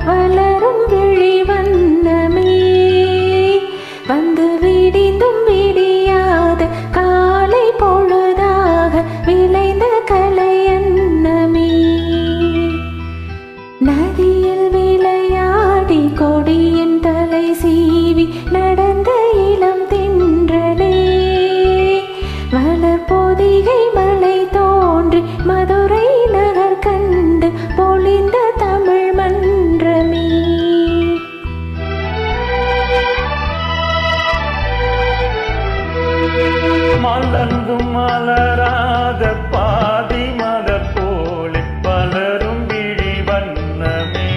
வளரும் விழி வண்ணமே வந்து விடிந்தும் விடியாத காலை பொழுதாக விளைந்த கலை அன்னமே நதியில் விளையாடி கொடியின் தலை சீவி நடந்த இளம் தின்றலே வளர்பொதிகை மலை தோன்றி மதுரை நகர் கண்டு பொழிந்த தமிழ் மன்றமே மலர்ந்தும் மலராத பாதி மலர் போல பலரும் விழி வண்ணமே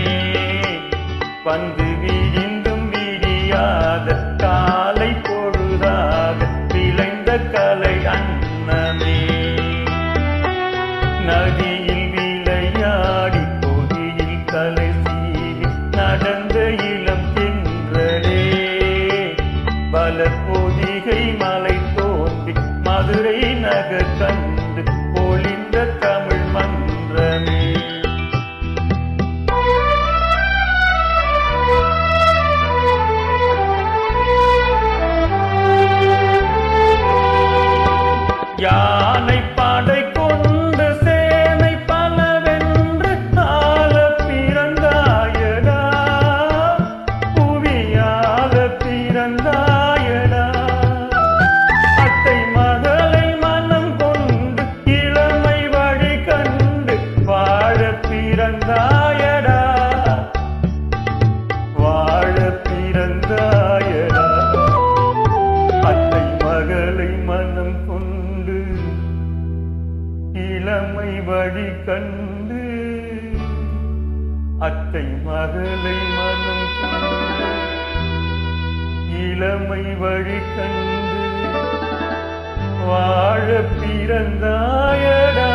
வந்து விழிந்தும் விழியாத காலை பொழுதாக விளைந்த கலை அன்னமே நதியில் விளையாடி பொதியில் கலை சீவி நடந்த இளம் தின்றலே வளர்பொதிகை மலை தோன்றி மதுரை நகர் கண்டு பொழிந்த தமிழ் மன்றமே யானை படை கொண்டு சேனை பலவென்று ஆள பிறந்தாயடா புவியால பிறந்தாயடா அத்தை மகளை மனம் கொண்டு இளமை வழி கண்டு வாழ பிறந்தாயடா வாழ பிறந்தாயடா அத்தை மகளை மனம் கொண்டு இளமை வழி கண்டு அத்தை மகளை மனம் கொண்டு இளமை வழி கண்டு வாழ பிறந்தாயடா